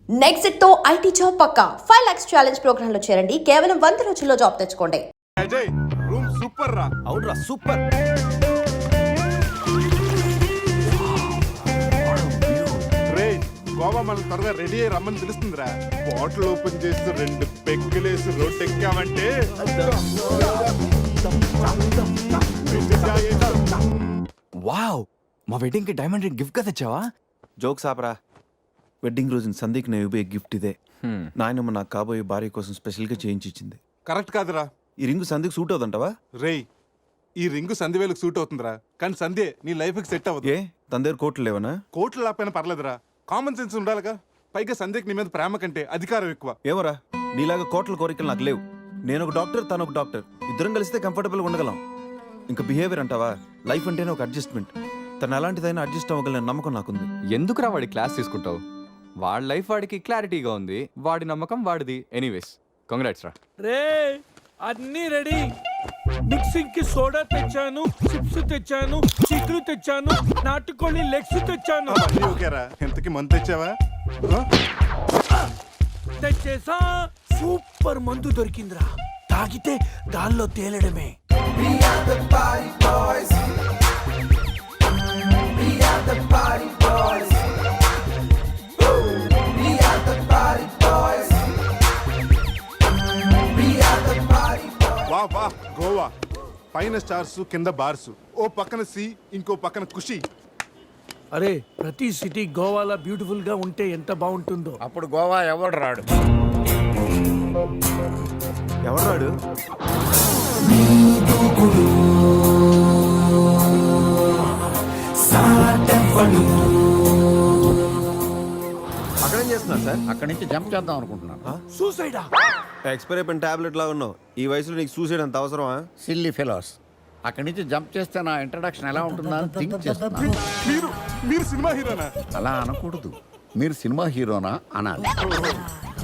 Next తో IT job పక్కా 5 lakhs challenge program లో చేరండి. కేవలం 100 రోజుల్లో జాబ్ తెచ్చుకోండి. అజయ్ రూమ్ సూపర్ రా. అవునరా సూపర్. రే గోవా మన త్వరగా రెడీ అయ్యి రమ్మని తెలుస్తుందిరా. బాటిల్ ఓపెన్ చేస్తూ 2 పెగ్గులేసి రోడ్ ఎక్కామంటే వావ్, మా వెడ్డింగ్ కి డైమండ్ రింగ్ గిఫ్ట్ గా తెచ్చావా? జోక్స్ ఆపరా. వెడ్డింగ్ రోజున సందీక్ నేను ఇవ్వే గిఫ్ట్ ఇదే. నాయనమ్మ నాకు కాబోయే భార్య కోసం స్పెషల్గా చేయించి ఇచ్చింది. కరెక్ట్ కాదురా. ఈ రింగు సందీక్ సూట్ అవుతుంటావా? రేయ్ ఈ రింగు సంధ్యవేలకు సూట్ అవుతుందిరా, కానీ సంధ్య నీ లైఫ్ కి సెట్ అవ్వదు. ఏ తన దగ్గర కోట్లు లేవనా? కోట్లు లేకపోయినా పర్లేదురా, కామన్ సెన్స్ ఉండాలిగా. పైగా సంధ్యకి నీ మీద ప్రేమ కంటే అధికారం ఎక్కువ. ఏమరా నీలాగా కోట్ల కోరికలు నాకు లేవు. నేను ఒక డాక్టర్, తను ఒక డాక్టర్, ఇద్దరం కలిస్తే కంఫర్టబుల్గా ఉండగలం. ఇంకా బిహేవియర్ అంటావా? లైఫ్ అంటేనే ఒక అడ్జస్ట్మెంట్. తను ఎలాంటిదైనా అడ్జస్ట్ అవ్వగలని నమ్మకం నాకుంది. ఎందుకురా వాడి క్లాస్ తీసుకుంటావు? వాడి లైఫ్ వాడికి క్లారిటీగా ఉంది, వాడి నమ్మకం వాడిది. ఎనీవేస్ కంగ్రాట్స్ రా. రే అన్నీ రెడీ. మిక్సింగ్ కి సోడా తెచ్చాను, చిప్స్ తెచ్చాను, చిక్కులు తెచ్చాను, నాటుకోళ్ళి లెగ్స్ తెచ్చాను. అన్నీ ఓకేరా. ఎంతకి మంత్ తెచ్చావా? తెచ్చేసా. సూపర్ మందు దొరికిందిరా, తాగితే గాల్లో తేలడమే. వా వా గోవా, పైన స్టార్స్ కింద బార్స్, ఓ పక్కన సీ ఇంకో పక్కన ఖుషి. అరే ప్రతి సిటీ గోవాలో బ్యూటిఫుల్ గా ఉంటే ఎంత బాగుంటుందో. అప్పుడు గోవా ఎవడు రాడు. ఎవరు రాడు? అక్కడేం చేస్తున్నారు సార్? అక్కడి నుంచి జంప్ చేద్దాం అనుకుంటున్నాను. సూసైడా? ఎక్స్పైర్ అయిపోయిన టాబ్లెట్ లాగా ఉన్నావు. ఈ వయసులో నీకు సూసైడ్ అంత అవసరమా? Silly fellows. అక్కడి నుంచి జంప్ చేస్తే నా ఇంట్రడక్షన్ ఎలా ఉంటుందా అని థింక్ చేస్తున్నాను. మీరు మీరు సినిమా హీరోనా? అలా అనకూడదు, మీరు సినిమా హీరోనా అనాలి.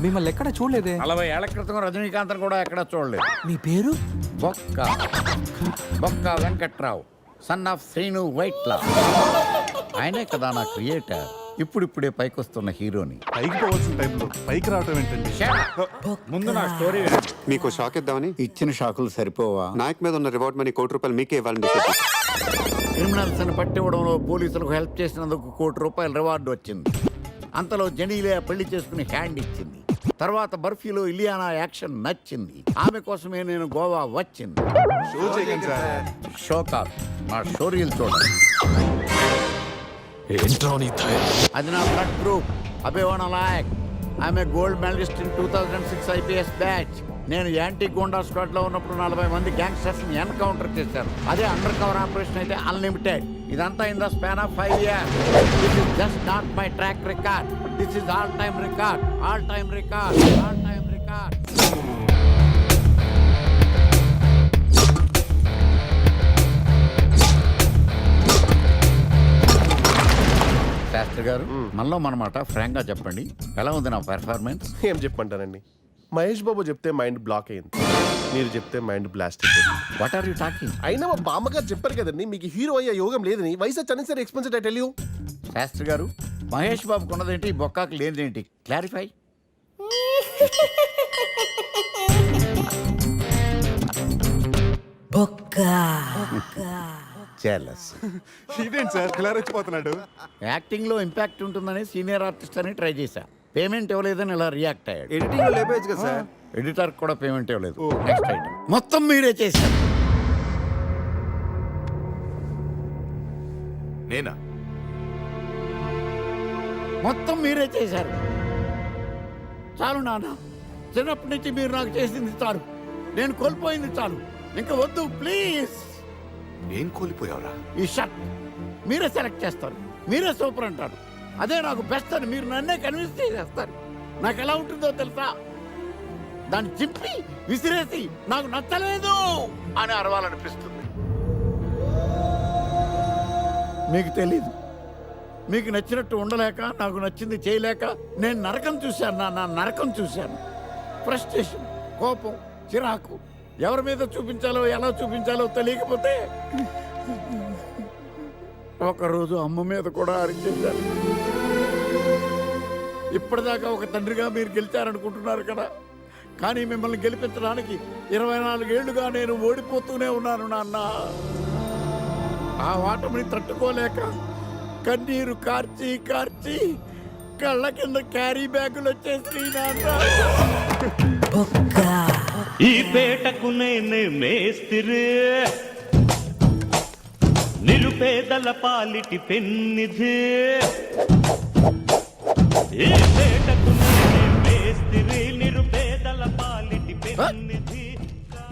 మిమ్మల్ని ఎక్కడ చూడలేదే. 40 ఏళ్ల క్రితం రజనీకాంత్ కూడా ఎక్కడా చూడలేదు. మీ పేరు? బొక్క బొక్క వెంకట్రావు, సన్ ఆఫ్ శ్రీను వైట్లా. ఆయనే కదా నా క్రియేటర్. ఇప్పుడిప్పుడే పైకొస్తున్న హీరోని. పైకి పోవాల్సిన టైంలో పైకి రావటం ఏంటండి? ముందు నా స్టోరీ మీకు షాక్ ఇద్దామని. ఇచ్చిన షాకులు సరిపోవా? నాయక్ మీద ఉన్న రివార్డ్ మనీ ₹1 మీకే ఇవ్వాలని డిసైడ్. క్రిమినల్స్ ని పట్టివ్వడంలో పోలీసులకు హెల్ప్ చేసినందుకు ₹1 రివార్డు వచ్చింది. అంతలో జనీలే పెళ్లి చేసుకుని హ్యాండ్ ఇచ్చింది. తర్వాత బర్ఫీలో ఇలియానా యాక్షన్ నచ్చింది. ఆమె కోసమే నేను గోవా వచ్చింది. షో చేయకండి సార్. షో కాదు, నా స్టోరీలు చూడండి. అది నా బ్లడ్ గ్రూప్. అభివాణ లాయక్. ఆమె gold medalist in 2006 IPS batch. నేను యాంటీ గోండా స్క్వాడ్ లో ఉన్నప్పుడు 40 మంది గ్యాంగ్స్టర్స్ ని ఎన్కౌంటర్ చేశారు. అదే అండర్ కవర్ ఆపరేషన్ అయితే అన్లిమిటెడ్. ఇదంతా in the span of 5 years. This is just not my track record. This is all time record. All time record. All time record. Shastri గారు, మనలో మనమాట ఫ్రాంక్ గా చెప్పండి, ఎలా ఉంది నా పెర్ఫార్మెన్స్? ఏం చెప్పంటానండి, మహేష్ బాబు చెప్తే మైండ్ బ్లాక్ అయింది, మీరు చెప్తే మైండ్ బ్లాస్ట్ అయిపోయింది. What are you talking? అయినా మా బామ్మగారు చెప్పారు కదండి మీకు హీరో అయ్యే యోగం లేదని. వయసు unnecessary expensive I tell you. Shastri గారు, మహేష్ బాబుకు ఉన్నదేంటి, బొక్కాకు లేనిదేంటి? క్లారిఫై. జెలస్. ఇదేంటి సార్ ఇలా రెచ్చిపోతున్నాడు? యాక్టింగ్ లో ఇంపాక్ట్ ఉంటుందని సీనియర్ ఆర్టిస్ట్ అని ట్రై చేశా. పేమెంట్ ఇవ్వలేదని ఇలా రియాక్ట్ అయ్యాడు. ఎడిటింగ్ లో లేపేయచ్చు కదా సార్. ఎడిటర్ కూడా పేమెంట్ ఇవ్వలేదు. నెక్స్ట్ ఐటమ్ మొత్తం మీరే చేశారు. నేనా? మొత్తం మీరే చేశారు. చాలు నాన్న, చిన్నప్పటి నుంచి మీరు నాకు చేసింది చాలు. నేను కోల్పోయింది చాలు. ఇంకా వద్దు ప్లీజ్. ఏం కోల్పోయావురా? ఈ షర్ట్ మీరే సెలెక్ట్ చేస్తారు, మీరే సూపర్ అంటారు. అదే నాకు బెస్ట్ అని మీరు నన్నే కన్విన్స్ చేసేస్తారు. నాకు ఎలా ఉంటుందో తెలుసా? దాన్ని చింపి విసిరేసి నాకు నచ్చలేదు అని అరవాలనిపిస్తుంది. మీకు తెలీదు, మీకు నచ్చినట్టు ఉండలేక, నాకు నచ్చింది చేయలేక నేను నరకం చూశాను. నా నరకం చూశాను. ఫ్రస్ట్రేషన్, కోపం, చిరాకు, ఎవరి మీద చూపించాలో ఎలా చూపించాలో తెలియకపోతే ఒకరోజు అమ్మ మీద కూడా అరిచేశాను. ఇప్పటిదాకా ఒక తండ్రిగా మీరు గెలిచారనుకుంటున్నారు కదా, కానీ మిమ్మల్ని గెలిపించడానికి 24 ఏళ్లుగా నేను ఓడిపోతూనే ఉన్నాను నాన్న. ఆ ఓటమిని తట్టుకోలేక కన్నీరు కార్చి కార్చి కళ్ళ కింద క్యారీ బ్యాగులు వచ్చేసి నాన్న. ఈ పేటకు నేనే మేస్తిరి, నిరుపేదల పాలిటి పెన్నిధి. ఈ పేటకు నేనే మేస్తిరి, నిరుపేదల పాలిటి పెన్నిధి.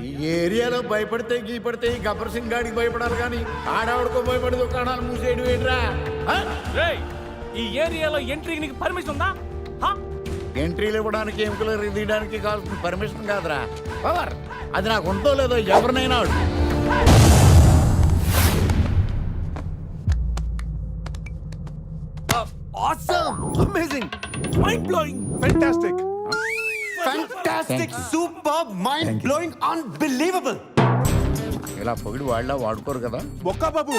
ఈ ఏరియాలో భయపడితే గీపడితే ఈ గబ్బర్ సింగ్ గాడికి భయపడాలి కానీ ఆడావిడకో భయపడి దుకాణాలు మూసేయడం ఏంట్రా? ఈ ఏరియాలో ఎంట్రీకి నీకు పర్మిషన్ ఉందా? ఎంట్రీలు ఇవ్వడానికి ఎముకలు తీయడానికి కావాల్సిన పర్మిషన్ కాదురా, పవర్. అది నాకు ఉందో లేదో ఎవరినైనా అడుగు. Amazing, mind blowing, fantastic, fantastic, super, mind blowing, unbelievable. ఇలా పొగిడి వాళ్ళ వాడుకోరు కదా. బొక్కా బాబు.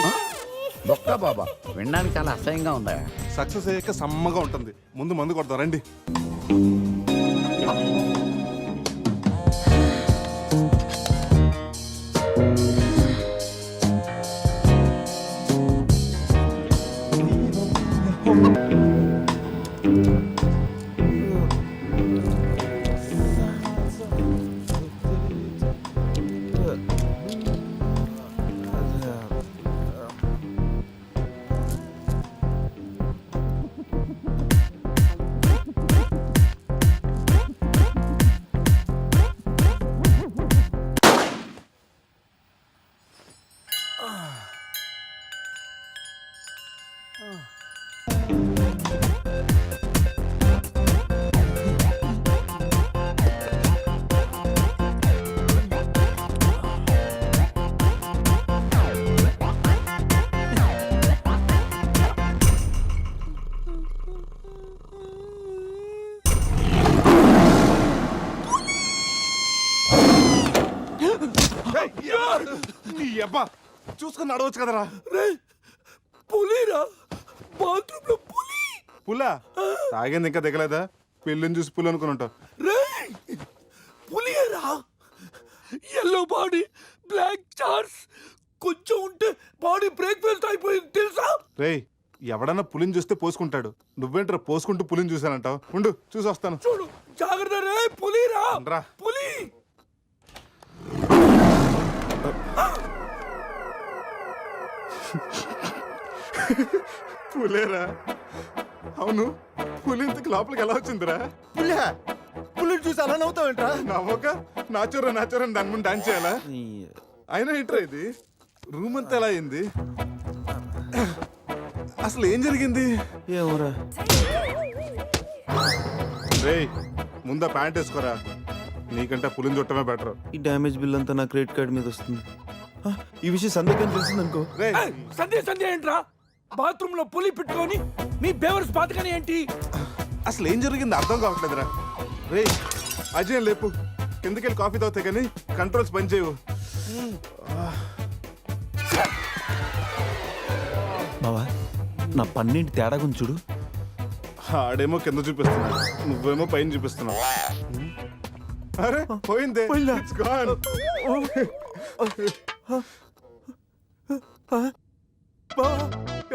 బొక్కా బాబా వినడానికి చాలా అసహ్యంగా ఉందా? సక్సెస్ అయ్యాక సమ్మగా ఉంటుంది. ముందు మందు కొడతాం రండి. నీ అబ్బా చూసుకుని నడవచ్చు కదరా. పులిరా, బాత్రూమ్ లో పులి. పులా తాగింది ఇంకా దిగలేదా? పెళ్ళిని చూసి పులి అనుకుని ఉంటావు. పులిరా, ఎల్లో బాడీ, బ్లాక్ చార్స్, కొంచెం ఉంటే బాడీ బ్రేక్ఫాస్ట్ అయిపోయింది తెలుసా? రేయ్, ఎవడన్నా పులిని చూస్తే పోసుకుంటాడు. నువ్వేంట్రా పోసుకుంటూ పులిని చూసానంటావు? ఉండు చూసి వస్తాను. చూడు జాగ్రత్త రే, పులిరా, రా. పులి. పులేరా? అవును, పులి ఇంతకు లోపలికి ఎలా వచ్చిందిరా? పులిని చూసి అలా నవ్వుతావేంట్రా? నవ్వక నాచురా నాచురా అని దాని ముందు డాన్స్ చేయాలా? అయినా ఏంట్రా ఇది? రూమ్ అంతా ఎలా అయింది? అసలు ఏం జరిగింది? ఏమోరా. రేయ్, ముందా ప్యాంట్ వేసుకోరా. నీకంటే పులిని చుట్టమే బెటర్. ఈ డ్యామేజ్ బిల్ అంతా నా క్రెడిట్ కార్డ్ మీద వస్తుంది. ఆ, ఈ విషయం సందేహం తెలిసిందనుకో. రేయ్, సంధ్య ఏంట్రా? బాత్రూమ్ లో పులి పెట్టుకొని మీ బేవర్స్ బాతకని ఏంటి? అసలు ఏం జరిగింది అర్థం కావట్లేదురా. రేయ్, అజయ్ లేపు, కిందకెళ్ళి కాఫీ తాగుతాయి కానీ కంట్రోల్స్ పని చేయవు. బావా, నా పన్నెండు తేడా గురించి చూడు. ఆడేమో కింద చూపిస్తున్నాడు, నువ్వేమో పైన చూపిస్తున్నావు. అరే పోయిందే. It's gone.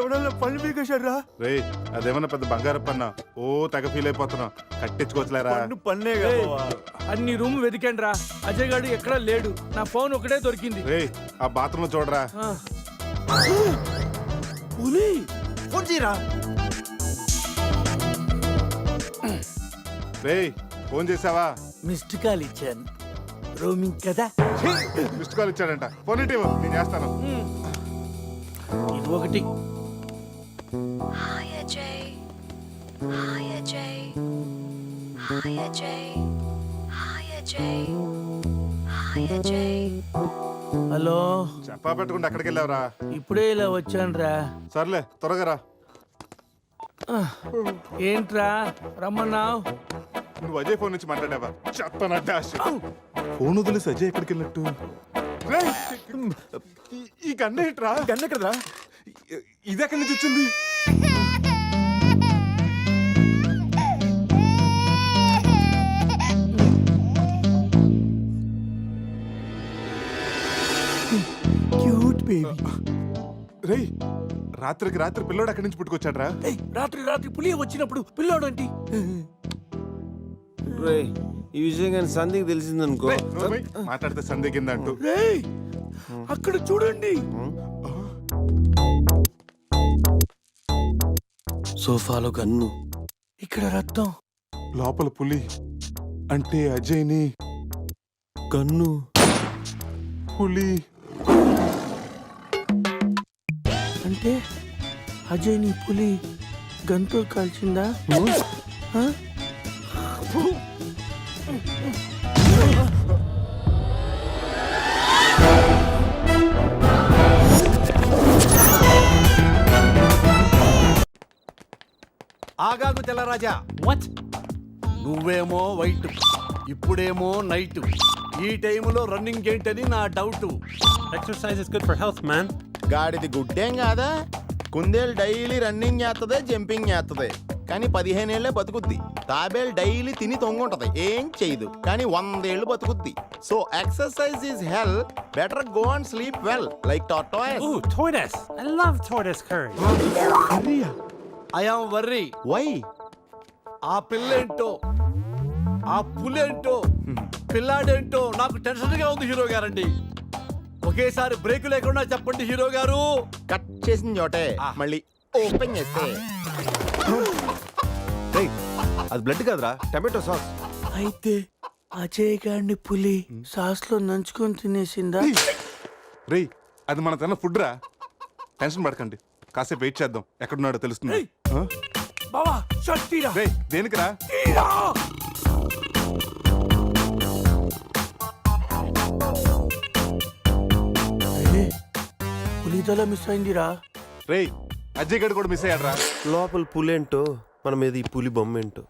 ఎవడన్నా పళ్ళు పీకేశాడ్రా? రేయ్, అదేమన్నా పెద్ద బంగారం పన్నా? ఓ తెగ ఫీల్ అయిపోతున్నావు. కట్టించుకోవచ్చులేరా. పన్నే కదా. అన్ని రూమ్ వెతికాను రా, అజయ్ గాడు ఎక్కడా లేడు. నా ఫోన్ ఒకటే దొరికింది. రేయ్, ఆ బాత్రూమ్ చూడరా. పులి. ఫోన్ చేయరా. రేయ్, ఫోన్ చేసావా? మిస్డ్ కాల్ ఇచ్చాను, రోమింగ్ కదా. మిస్డ్ కాల్ ఇచ్చాడంట. ఫోన్ ఇటు ఇవ్వు, నేను చేస్తాను. ఇది ఒకటి. Hi Ajay. Hi Ajay. Hi Ajay. Hi Ajay. Hi Ajay. Hello, చెప్పా పెట్టుకుంటే అక్కడికి వెళ్ళావురా? ఇప్పుడే ఇలా వచ్చాను రా. సర్లే త్వరగా రా. ఏంట్రా రమ్మన్నావు? నువ్వు అజయ్ ఫోన్ నుంచి మాట్లాడావా? చెప్తాను డాష్. ఫోన్ వదిలేసి అజయ్ ఎక్కడికి వెళ్ళట్టు? రేయ్, ఈ గన్న ఏంట్రా? గన్న కదరా. ఇది ఎక్కడి నుంచి వచ్చింది? రేయ్ రాత్రికి రాత్రి పిల్లోడు అక్కడి నుంచి పుట్టుకొచ్చాడ్రా. ఏయ్, రాత్రి రాత్రి పులి వచ్చినప్పుడు పిల్లోడు అంటే రే ఈ విషయం కానీ సంధికి తెలిసిందనుకో. రేయ్, నోర్మై, మాట్లాడితే సందే కింద అంటూ. రేయ్ అక్కడ చూడండి. సోఫాలో గన్ను. ఇక్కడ రక్తం. లోపల పులి అంటే అజయ్ని గన్ను. పులి అంటే అజయ్ నీ పులి గంతో కాల్చిందా? ఆ? ఆగాగు తెల్లరాజా. వాట్? నువ్వేమో వైట్, ఇప్పుడేమో నైట్. ఈ టైములో రన్నింగ్ ఏంటని నా doubt. Exercise is good for health man. గాడిది గుడ్డేం కాదా? కుందేలు డైలీ రన్నింగ్ చేస్తుంది, జంపింగ్ చేస్తుంది, కానీ 15 ఏళ్లే బతుకుద్ది. తాబేలు డైలీ తిని తొంగుంటది, ఏం చేయదు, కానీ 100 ఏళ్ళు బతుకుద్ది. So exercise is hell. Better go and sleep well like tortoise. Ooh, tortoise. I love tortoise curry. I am worry. Why? ఆ పిల్లేంటో, ఆ పులేంటో, పిల్లాడేంటో నాకు టెన్షన్ గా ఉంది హీరో గారండి. ఒకేసారి బ్రేక్ లేకుండా చెప్పండి హీరో గారు. కట్ చేసిన చోటే మళ్ళీ ఓపెన్ చేస్తే. రేయ్, అది బ్లడ్ కాదురా, టమాటో సాస్. అయితే అజయ్ గారిని పులి సాస్ లో నంచుకొని తినేసిందా? రేయ్ అది మన తన ఫుడ్ రా. టెన్షన్ పడకండి, కాసేపు వెయిట్ చేద్దాం, ఎక్కడున్నాడో తెలుస్తుంది. ఏయ్. బావా షర్ట్ తీరా. రేయ్ దేనికిరా? తీరా. ఏ, పులి తల మిస్ అయిందిరా. రేయ్ అజయ్ గడు కూడా మిస్ అయ్యాడ్రా. లోపల పులేంటో మన మీద ఈ పులి బొమ్మ ఏంటో.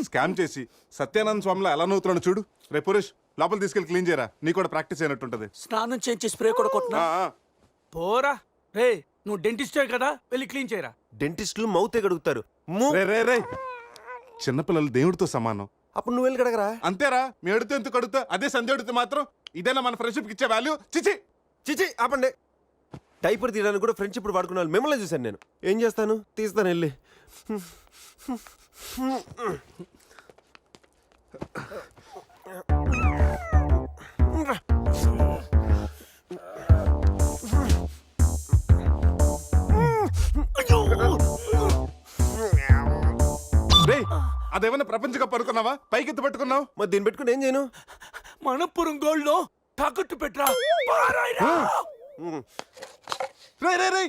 స్కామ్ చేసి సత్యానంద స్వామిలో ఎలా నవ్వుతున్నాడు చూడు. రే పురేష్ లోపల తీసుకెళ్ళి క్లీన్ చేయరా, నీ కూడా ప్రాక్టీస్ అయినట్టుంటది. స్నానం చేయించి స్ప్రే కూడా కొట్టినా. ఆ, ఆ. పోరా రే, నువ్వు డెంటిస్టే కదా, వెళ్ళి క్లీన్ చేయరా. డెంటిస్టులు మౌతే గడుగుతారు. రే రే రే చిన్నపిల్లలు దేవుడితో సమానం. అప్పుడు నువ్వు వెళ్ళి కడగరా. అంతేరా, మీ అడిగితే ఎందుకు అడుగుతా, అదే సంధ్య అడిగితే మాత్రం ఇదేనా మన ఫ్రెండ్షిప్ ఇచ్చే వాల్యూ? చిచి. చిచి ఆపండి. డైపర్ తీయడానికి కూడా ఫ్రెండ్స్ ఇప్పుడు వాడుకున్నాను. మిమ్మల్ని చూశాను నేను. ఏం చేస్తాను, తీస్తాను వెళ్ళి. రే అదేమన్నా ప్రపంచ కప్ అనుకున్నావా? పైకి ఎత్తు పట్టుకున్నావు. మరి దీన్ని పెట్టుకుని ఏం చేయను? మనపురం గోల్డ్ లో తాకట్టు పెట్టరా. పారాయిరా. రే రే రే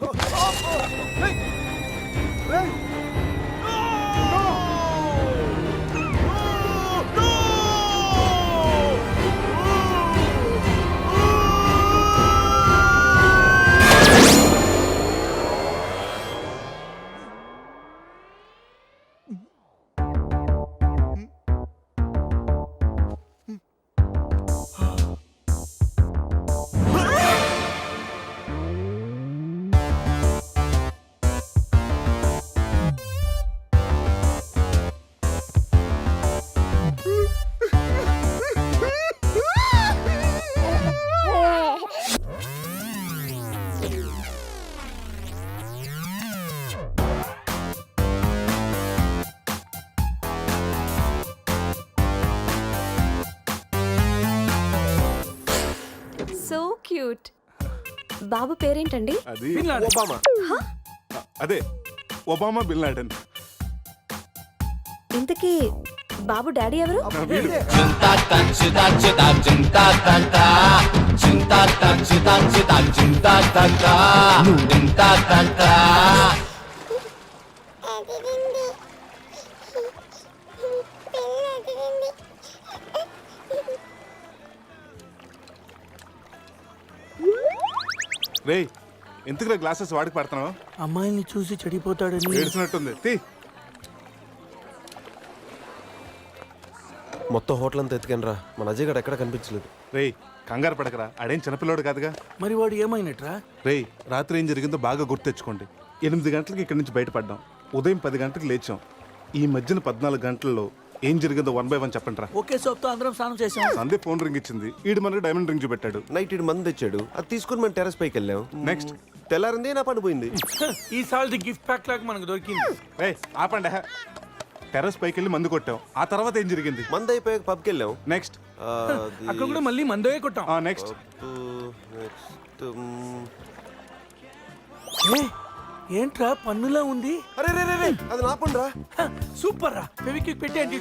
So cute. బాబు పేరేంటండి? అది బిన్ లాడెన్. ఒబామా. అదే ఒబామా బిన్ లాడెన్. ఇంతకీ బాబు డాడీ ఎవరు? వీడు రేయ్ ఎందుకురా గ్లాసెస్ వాడికి పడుతున్నావు? అమ్మాయిని చూసి చెడిపోతాడని. ఏడ్చినట్టుంది. తీ. మొత్తం హోటల్ అంతా ఎత్తుకాను రా, మన అజయ్ గడ ఎక్కడ కనిపించలేదు. రేయ్ కంగారు పడకరా, ఆడేం చిన్నపిల్లోడు కాదుగా. మరి వాడు ఏమైనట్రా? రేయ్ రాత్రి ఏం జరిగిందో బాగా గుర్తెచ్చుకోండి. 8 గంటలకి ఇక్కడి నుంచి బయటపడ్డాం, ఉదయం 10 గంటలకు లేచాం. ఈ మధ్యన 14 గంటల్లో ఏం జరిగిందో 1 by 1 చెప్పండి రా. ఒకే సోప్తో అందరం స్నానం చేసాం. సందే ఫోన్ రింగ్ ఇచ్చింది, ఈడు మనకి డైమండ్ రింగ్ చూపెట్టాడు. నైట్ ఇటు మంది తెచ్చాడు, అది తీసుకుని మనం టెర్రస్ పైకి వెళ్ళాం. నెక్స్ట్ తెల్లారింది నా పని పోయింది. ఈ సాల్ది గిఫ్ట్ ప్యాక్ లాగా మనకు దొరికింది. రేయ్ ఆపండి. టెర్రస్ పైకి వెళ్ళి మందు కొట్టాం. ఆ తర్వాత ఏం జరిగింది? మంది అయిపోయాక పబ్కి వెళ్ళాం. నెక్స్ట్ అక్కడ కూడా మళ్ళీ మందే కొట్టాం. నెక్స్ట్ ఏంట్రా పన్నులా ఉంది? అరే రే రే రే, అది నా పని రా. సూపర్ రా, ఫెవిక్విక్ పెట్టి అంటే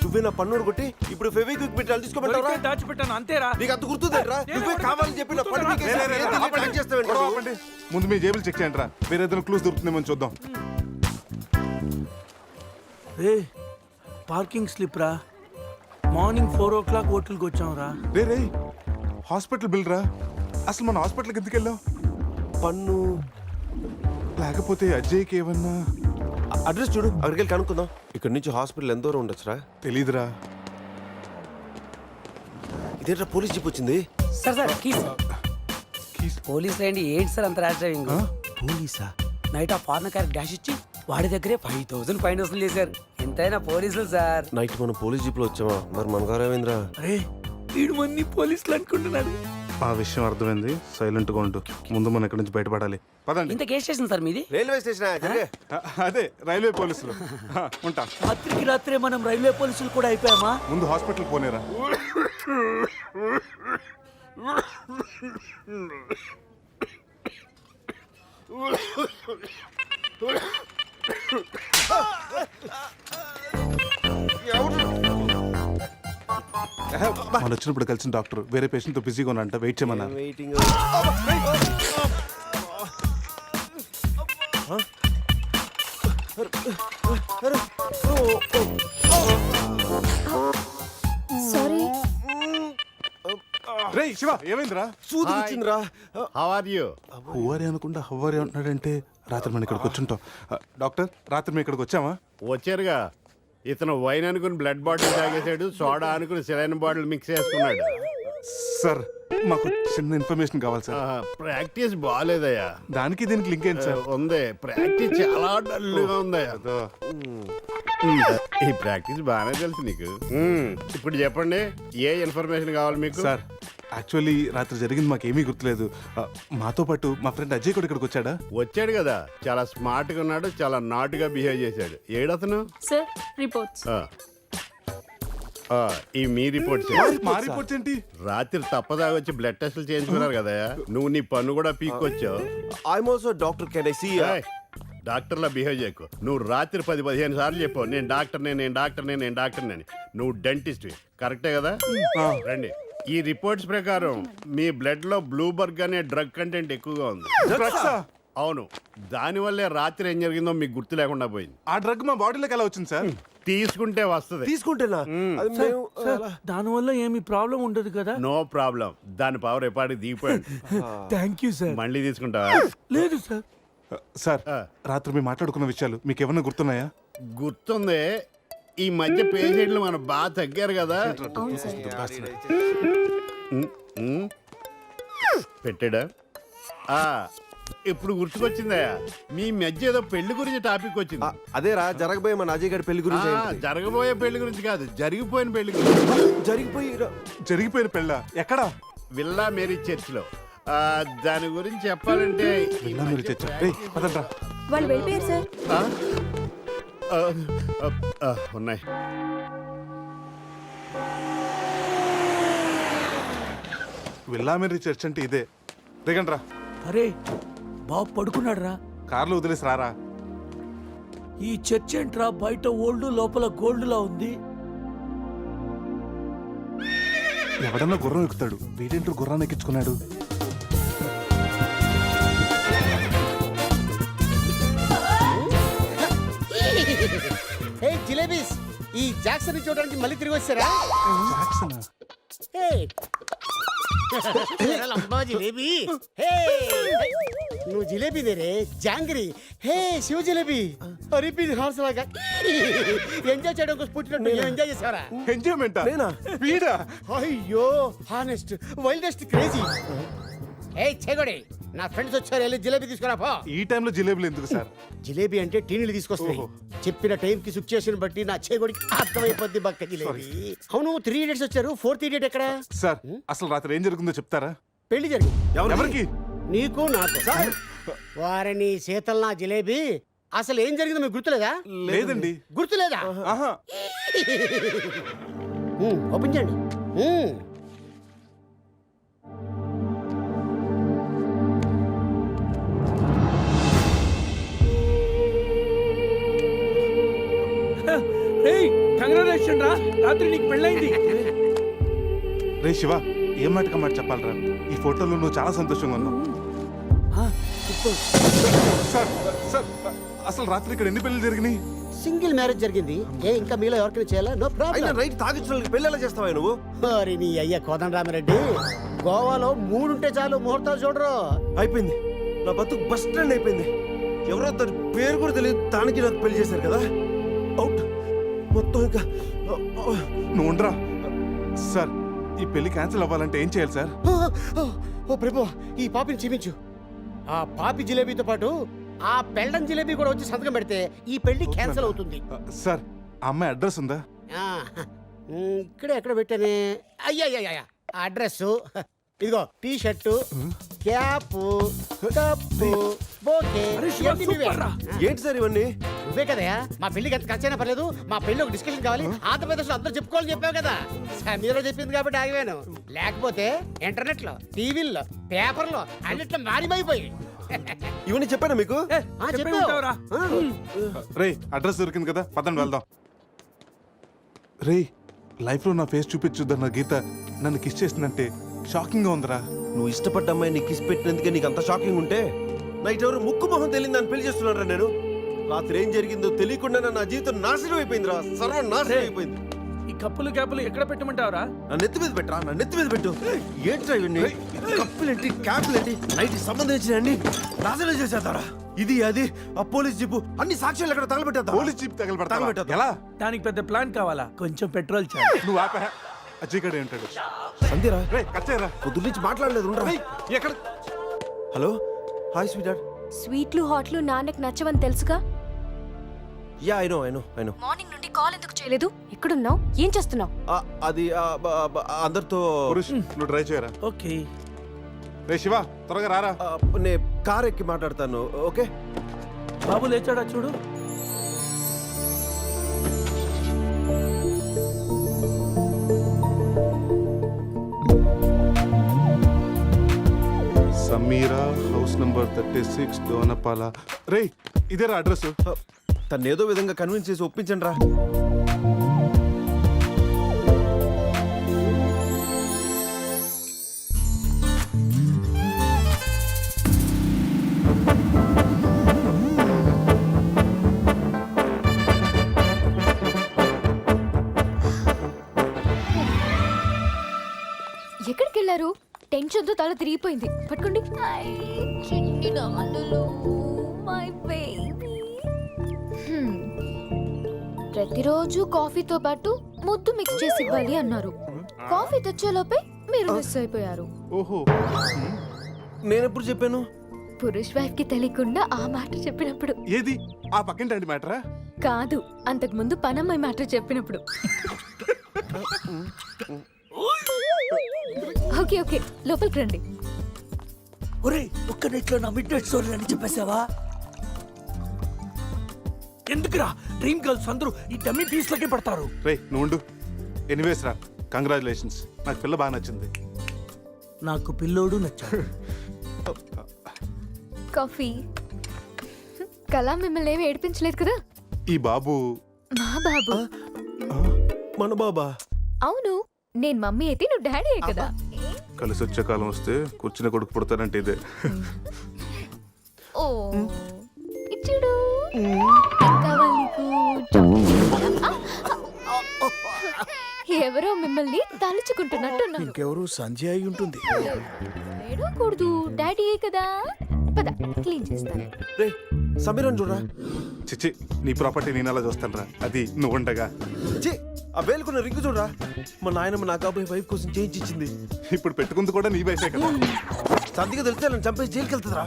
నువ్వే నా పన్నుడు కొట్టి ఇప్పుడు ఫెవిక్విక్ పెట్టి తీసుకోమంటారా? దాచిపెట్టాను అంతేరా. నీకు అంత గుర్తుందేట్రా? నువ్వే కావాలని చెప్పి నా పన్ను పీకేసి ఏం తెలియక చేస్తావేంట్రా? ఆపండి. ముందు మీ జేబులు చెక్ చేయండి రా, వేరే ఏదైనా క్లూస్ దొరుకుతుందేమో చూద్దాం. రే పార్కింగ్ స్లిప్ రా, మార్నింగ్ 4 o'clock హోటల్కి వచ్చాం రా. రే హాస్పిటల్ బిల్ రా. అసలు మన హాస్పిటల్కి ఎందుకు వెళ్ళాం? పన్ను లేకపోతే అజయ్కి ఏమన్నా అడ్రస్ చూడు, అక్కడికి వెళ్ళి కనుక్కుందాం. ఇక్కడ నుంచి హాస్పిటల్ ఎంత దూరం ఉండొచ్చురా? తెలీదురా. ఇదేంట్రా పోలీస్ జీప్ వచ్చింది? Sir keys. పోలీసులు ఏంటి సార్ అంత ర్యాష్ డ్రైవింగ్? పోలీసా? నైట్ ఆ ఫారెన్ కార్ డాష్ ఇచ్చి వాడి దగ్గరే 5,000 ఫైన్ వసూలు చేశారు. ఎంతైనా పోలీసులు సార్. నైట్ మనం పోలీస్ జీప్ లో వచ్చామా? మరి మన గారు ఏమైందిరా? అరే వీడు మంది పోలీసులు అనుకుంటున్నాడు. ఆ విషయం అర్థమైంది, సైలెంట్ గా ఉండు. ముందు మనం ఇక్కడి నుంచి బయటపడాలి. పదండి. ఇంత కేసు స్టేషన్ సార్ మీది? Railway station. అదే రైల్వే పోలీసులు. ఉంటా. రాత్రికి రాత్రే మనం రైల్వే పోలీసులు కూడా అయిపోయామా? ముందు హాస్పిటల్ పోనేరా. మనం వచ్చినప్పుడు కలిసిన డాక్టర్ వేరే పేషెంట్ తో బిజీగా ఉన్నంట, వెయిట్ చేయమన్నారు. వెయిటింగ్. సారీ. రేయ్ శివ ఏమైందిరా? సూది వచ్చిందిరా. How are you? హువారి అనుకుంటా హువారి అంటున్నాడంటే రాత్రి మనం ఇక్కడికి వచ్చుంటాం. డాక్టర్ రాత్రి మేము ఇక్కడికి వచ్చామా? వచ్చారుగా. ఇతను వైన్ అనుకుని బ్లడ్ బాటిల్ తాగేశాడు, సోడా అనుకుని సెలైన్ బాటిల్ మిక్స్ చేసుకున్నాడు. సార్ మాకు చిన్న ఇన్ఫర్మేషన్ కావాలి సార్. ప్రాక్టీస్ బాగాలేదయ్యా. దానికి దీనికి లింక్ ఏంటి సార్? ఉంది, ప్రాక్టీస్ చాలా డల్గా ఉందయ్యా. ఈ ప్రాక్టీస్ బాగానే తెలుసు నీకు. ఇప్పుడు చెప్పండి, ఏ ఇన్ఫర్మేషన్ కావాలి మీకు? సార్ యాక్చువల్లీ రాత్రి జరిగింది మాకేమీ గుర్తులేదు. మాతో పాటు మా ఫ్రెండ్ అజయ్ కూడా ఇక్కడికి వచ్చాడా? వచ్చాడు కదా, చాలా స్మార్ట్ గా ఉన్నాడు, చాలా నాటుగా బిహేవ్ చేశాడు. ఏడతను? Sir reports. ఈ మీ రిపోర్ట్స్. మా రిపోర్ట్స్ ఏంటి? రాత్రి తప్పదా వచ్చి బ్లడ్ టెస్టులు చేయించుకున్నారు కదా, నువ్వు నీ పన్ను కూడా పీక్కొచ్చావు. I'm also doctor. Can I see? డాక్టర్లా బిహేవ్ చేయకు. నువ్వు రాత్రి 10-15 సార్లు చెప్పావు నేను డాక్టర్నే, నేను డాక్టర్నే, నేను డాక్టర్నే అని. నువ్వు డెంటిస్ట్ కరెక్టే కదా? రండి. ఈ రిపోర్ట్స్ ప్రకారం మీ బ్లడ్ లో బ్లూబర్గ్ అనే డ్రగ్ కంటెంట్ ఎక్కువగా ఉంది. అవును, దానివల్లే రాత్రి ఏం జరిగిందో మీకు గుర్తు లేకుండా పోయింది. ఆ డ్రగ్ మా బాడీలోకి ఎలా వచ్చింది సార్? తీసుకుంటే వస్తుంది. తీసుకుంటేనా? దానివల్ల ఏమి ప్రాబ్లం ఉండదు కదా? No problem. దాని పవర్ ఎప్పటికి దిగిపోయాడు. Thank you sir. మళ్ళీ తీసుకుంటావా? లేదు సార్. సార్ రాత్రి మేము మాట్లాడుకున్న విషయాలు మీకు ఏమన్నా గుర్తున్నాయా? గుర్తుంది. ఈ మధ్య పేషెంట్లు మనం బాగా తగ్గారు కదా. పెట్టాడా? ఇప్పుడు గుర్తుకొచ్చిందా? మీ మధ్య ఏదో పెళ్లి గురించి టాపిక్ వచ్చింది. అదేరా జరగబోయే మన అజయ్ గారి పెళ్లి గురించి. జరగబోయే పెళ్లి గురించి కాదు, జరిగిపోయిన పెళ్లి గురించి. జరిగిపోయిన పెళ్ళ ఎక్కడా? విల్లా మేరీ చర్చ్ లో. దాని గురించి చెప్పాలంటే వాళ్ళు వెళ్ళిపోయారు సార్. ఉన్నాయి. విల్లా మేరీ చర్చ్ అంటే ఇదే. దిగండ్రా. అరే బాబు పడుకున్నాడు రా. కార్లో వదిలేసి రారా. ఈ చర్చ్ ఏంట్రా బయట ఓల్డ్ లోపల గోల్డ్ లా ఉంది. ఎవడన్నా గుర్రం ఎక్కుతాడు, వీడేంటో గుర్రాన్ని ఎక్కించుకున్నాడు. జిలేబీస్, ఈ జాక్సన్ చూడడానికి మళ్ళీ తిరిగి వచ్చారా? జాక్సనా? లంబా జిలేబీ హే నువ్వు జిలేబీ దేరే జాంగ్రీ హే శివ జిలేబీ అరిపి హార్స్ లాగా ఎంజాయ్ చేయడం కోసం పుట్టినట్టు ఎంజాయ్ చేసావరా ఎంజాయ్మెంట్ నేనా? వీడా అయ్యో హానెస్ట్ వైల్డెస్ట్ క్రేజీ ఏ చెగొడి నా ఫ్రెండ్స్ వచ్చారు వెళ్ళి జిలేబీ తీసుకురా పో ఈ టైంలో జిలేబులు ఎందుకు సార్? జిలేబీ అంటే టీనీలు తీసుకొస్తాయి ఓహో. చెప్పిన టైం కి సిచ్యుయేషన్ బట్టి నా చేగొడికి అర్థమైపోద్ది బక్క జిలేబీ అవును 3 ఇడియట్స్ వచ్చారు 4th ఇడియట్ ఎక్కడ సార్ అసలు రాత్రి ఏం జరుగుతుందో చెప్తారా? పెళ్లి జరిగింది ఎవరికి? నీకు నాకు వారిని శీతల్ నా జిలేబీ అసలు ఏం జరిగిందో మీకు గుర్తులేదా లేదండి. గుర్తులేదా ఆహా. ఓపెన్ చేయండి రేయ్ కంగ్రాచులేషన్ రా, రాత్రి నీకు పెళ్ళైంది. రే శివ, ఏం మాటగా మాట చెప్పాలరా? ఈ ఫోటోలో నువ్వు చాలా సంతోషంగా ఉన్నావు. సార్ సార్ అసలు రాత్రి ఇక్కడ ఎన్ని పెళ్లి జరిగినాయి? సింగిల్ మ్యారేజ్ జరిగింది ఏ ఇంకా మీలో ఎవరికైనా చేయాలా నో అయినా ప్రాబ్లం రైట్ తాగించిన పెళ్ళి ఎలా చేస్తావా నువ్వు? మరి నీ అయ్య కోదండరామిరెడ్డి గోవాలో 3 ఉంటే చాలు ముహూర్తాలు చూడరు అయిపోయింది, నా బతుకు బస్ స్టాండ్ అయిపోయింది. ఎవరో తన పేరు కూడా తెలియదు, దానికి నాకు పెళ్లి చేశారు కదా. అవుట్ మొత్తం ఇంకా నువ్వు ఉండరా. సార్ ఈ పెళ్లి క్యాన్సిల్ అవ్వాలంటే ఏం చేయాలి సార్? ఓ ప్రభు ఈ పాపిని క్షమించు ఆ పాపి జిలేబీతో పాటు ఆ పెళ్ళం జిలేబీ కూడా వచ్చి సంతకం పెడితే ఈ పెళ్లి క్యాన్సిల్ అవుతుంది సార్ ఆ అమ్మాయి అడ్రస్ ఉందా? ఇక్కడ ఎక్కడ పెట్టానే అయ్యా అడ్రస్ ఇదిగో T shirt cap cup bouquet ఇవన్నీ నువ్వే. ఏంటి సార్ ఇవన్నీ? నువ్వే కదయా మా పెళ్లికి ఎంత ఖర్చైనా పర్లేదు మా పెళ్లి ఒక డిస్కషన్ కావాలి ఆంధ్రప్రదేశ్ లో అందరూ చెప్పుకోవాలని చెప్పావు కదా సమీర చెప్పింది కాబట్టి ఆగిపోయాను లేకపోతే ఇంటర్నెట్ లో టీవీల్లో పేపర్లో అన్నిట్లో మారిపోయి ఇవన్నీ చెప్పానా మీకు? చెప్పే ఉంటావురా. రే అడ్రస్ దొరికింది కదా, పదండి వెళ్దాం. రే లైఫ్ లో నా ఫేస్ చూపించుద్దన్న గీత నన్ను కిస్ చేసిందంటే షాకింగ్ గా ఉందిరా. నువ్వు ఇష్టపడ్డ అమ్మాయి నీకు కిస్ పెట్టినందుకే నీకు అంత షాకింగ్ ఉంటే నైట్ ఎవరు ముక్కు మొహం తెలియదు అని పెళ్లి చేస్తున్నారా? నేను రాత్రి ఏం జరిగిందో తెలియకుండా నా జీవితం నాశనం అయిపోయిందిరా, సర్వం నాశనం అయిపోయింది. ఈ కప్పులు క్యాపులు ఎక్కడ పెట్టమంటావురా? నా నెత్తి మీద పెట్టరా, నా నెత్తి మీద పెట్టు. ఏంట్రా ఇవన్నీ? కప్పులేంటి క్యాపులేంటి నైట్ సంబంధించిన అన్ని నాశనం చేసేద్దారా. ఇది అది ఆ పోలీస్ జీపు అన్ని సాక్ష్యాలు ఎక్కడ తగలబెట్టేద్దా? Police jeep తగలబెడతా తగలబెట్టేద్దా? ఎలా? దానికి పెద్ద ప్లాన్ కావాలా? కొంచెం పెట్రోల్ చాలు. నువ్వు ఆపా. అజయ్ ఏంటాడు? అంతేరా, రే కచ్చేరా. పొద్దు నుంచి మాట్లాడలేదు. ఉండరా. ఎక్కడ? Hello hi sweet dad. స్వీట్లు హాట్లు నాన్నకు నచ్చవని తెలుసుగా యా ఐ నో మార్నింగ్ నుండి కాల్ ఎందుకు చేయలేదు ఎక్కడున్నావు ఏం చేస్తున్నావు అది అందరితో పురుష్ నువ్వు ట్రై చేయరా. ఓకే రే శివ త్వరగా రారా. నే కార్ ఎక్కి మాట్లాడతాను. ఓకే బాబు లేచాడా చూడు. Sameera house number 36 డోనపాల. రే ఇదేరా అడ్రస్. తను ఏదో విధంగా కన్విన్స్ చేసి ఒప్పించండి రా. ఎక్కడికి వెళ్ళారు టెన్షన్ తో తల తిరిగిపోయింది పట్టుకోండి చిన్ని నమలు మై బేబీ ప్రతిరోజు కాఫీతో పాటు ముద్దు మిక్స్ చేసి ఇవ్వాలి అన్నారు కాఫీ తెచ్చేలోపే మీరు మిస్ అయిపోయారు ఓహో నేను ఎప్పుడు చెప్పాను? పురుష్ వైఫ్ కి తెలియకుండా ఆ మాట చెప్పినప్పుడు. ఏది ఆ పక్కింటి మ్యాటరా? కాదు అంతకు ముందు పనమ్మాయి మాట చెప్పినప్పుడు. ఓకే ఓకే లోపలికి రండి. ఒరేయ్ ఒక్క నెట్లో నా మిడ్ నైట్ స్టోరీ అని చెప్పేసావా? ఎందుకురా డ్రీమ్ గర్ల్స్ అందరూ ఈ డమ్మీ పీస్లకే పడతారు. రే నువ్వు ఎనీవేస్ రా, కంగ్రాచులేషన్స్. నాకు పిల్ల బాగా నచ్చింది. నాకు పిల్లోడు నచ్చాడు. కాఫీ. కళ మిమ్మల్ని ఏమి ఏడిపించలేదు కదా? ఈ బాబు మా బాబు. మన బాబా? అవును నేను మమ్మీ అయితే నువ్వు డాడీ కదా. కలిసి వచ్చే కాలం వస్తే కూర్చుని కొడుకు పుడతానంటే ఇదే. ఓ ఇచ్చుడు కావాలి నీకు. ఎవరో మిమ్మల్ని తలుచుకుంటున్నట్టున్నారు. ఇంకెవరు సంధ్య అయి ఉంటుంది. ఏడవకూడదు, డాడీయే కదా. పద, క్లీన్ చేస్తాను. రే సమీరన్ చూడరా. చిచ్చి నీ ప్రాపర్టీ నేను అలా చూస్తాను రా, అది నువ్వు ఉండగా. ఛీ, ఆ వేలుకున్న రింగు చూడరా. మా నాయనమ్మ నా కాబోయే వైఫ్ కోసం చేయించి ఇచ్చింది. ఇప్పుడు పెట్టుకుంది కూడా నీ వయసే కదా. సంధిగా తెలిస్తే నన్ను చంపేసి జైలుకి వెళ్తుందిరా.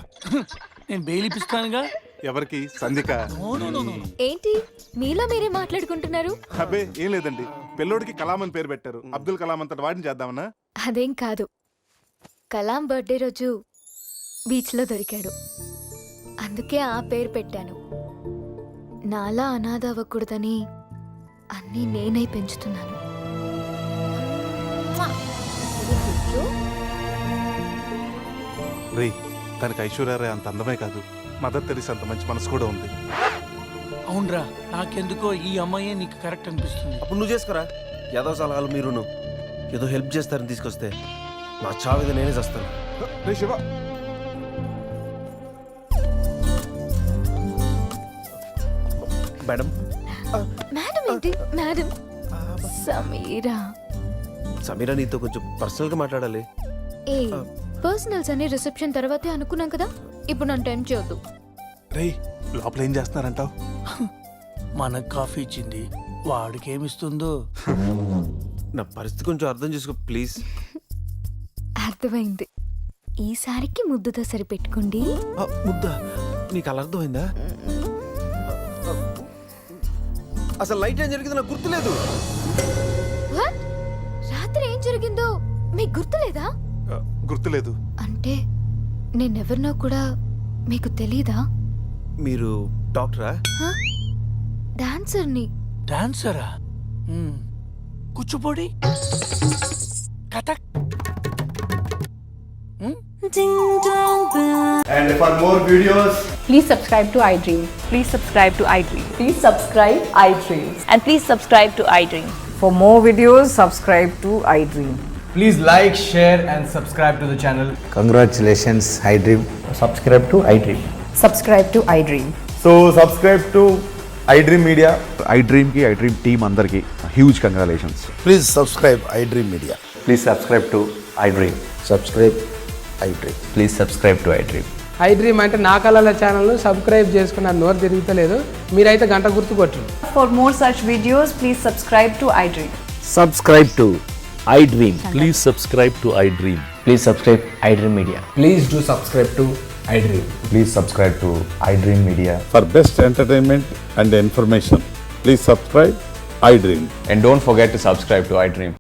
నేను బెయిల్ ఇప్పిస్తానుగా. ఎవరికి? సంధిక. ఏంటి మీలో మీరే మాట్లాడుకుంటున్నారు? అబ్బే ఏం లేదండి, పిల్లోడికి కలాం అని పేరు పెట్టారు. అబ్దుల్ కలాం అంతటి వాడిని చేద్దామన్నా. అదేం కాదు, కలాం బర్త్డే రోజు బీచ్లో దొరికాడు, అందుకే ఆ పేరు పెట్టాను. నాలా అనాథ అవ్వకూడదని అన్నీ నేనై పెంచుతున్నాను. రే తనకి ఐశ్వర్య అంత అందమే కాదు, మదర్ తెరిసా అంత మంచి మనసు కూడా ఉంది. అవునరా, నాకెందుకో ఈ అమ్మాయి నీకు కరెక్ట్ అనిపిస్తుంది. అప్పుడు నువ్వు చేసుకోరా. ఏదో సలహాలు మీరును ఏదో హెల్ప్ చేస్తారని తీసుకొస్తే నా చావేదో నేనే చేస్తాను. రే శివ, మేడం. మేడం ఏంటి మేడం? సమీరా. సమీరా నీతో కొంచెం పర్సనల్ గా మాట్లాడాలి. ఏ పర్సనల్స్ అనే రిసెప్షన్ తర్వాతే అనుకున్నాం కదా, ఇప్పుడు నన్ను టైం చేయొద్దు. రే లోపల ఏం చేస్తున్నారంటావు? మనకు కాఫీ ఇచ్చింది, వాడికి ఏమిస్తుందో. నా పరిస్థితి కొంచెం అర్థం చేసుకో ప్లీజ్. అర్థమైంది, ఈసారికి ముద్దుతో సరిపెట్టుకోండి. ముద్దా? నీకు అలా అర్థమైందా? అసలు నైట్ ఏం జరిగింది నాకు గుర్తులేదు. What? రాత్రి ఏం జరిగిందో మీకు గుర్తులేదా? గుర్తులేదు. అంటే నేనెవరినో కూడా మీకు తెలీదా? మీరు డాక్టరా? డాన్సర్ని. డాన్సరా? Kuchipudi, Kathak. And for more videos, Please subscribe to iDream. Please subscribe to iDream. Please subscribe iDream. And please subscribe to iDream. For more videos, subscribe to iDream. Please like, share and subscribe to the channel. congratulations, iDream. Subscribe to iDream. Subscribe to iDream. So subscribe to iDream Media. iDream ki iDream team andarki huge congratulations. Please subscribe iDream Media. Please subscribe to iDream. Subscribe iDream. Please subscribe to iDream. iDream అంటే నా కళల channel subscribe చేసుకున్న నోరు తిరుగుతలేదు, మీరైతే గంట గుర్తు కొట్టు. For more such videos, please subscribe to iDream. Subscribe to iDream. Please subscribe to iDream. Please subscribe iDream Media. Please do subscribe to iDream. Please subscribe to iDream Media. For best entertainment and information, please subscribe iDream. And don't forget to subscribe to iDream.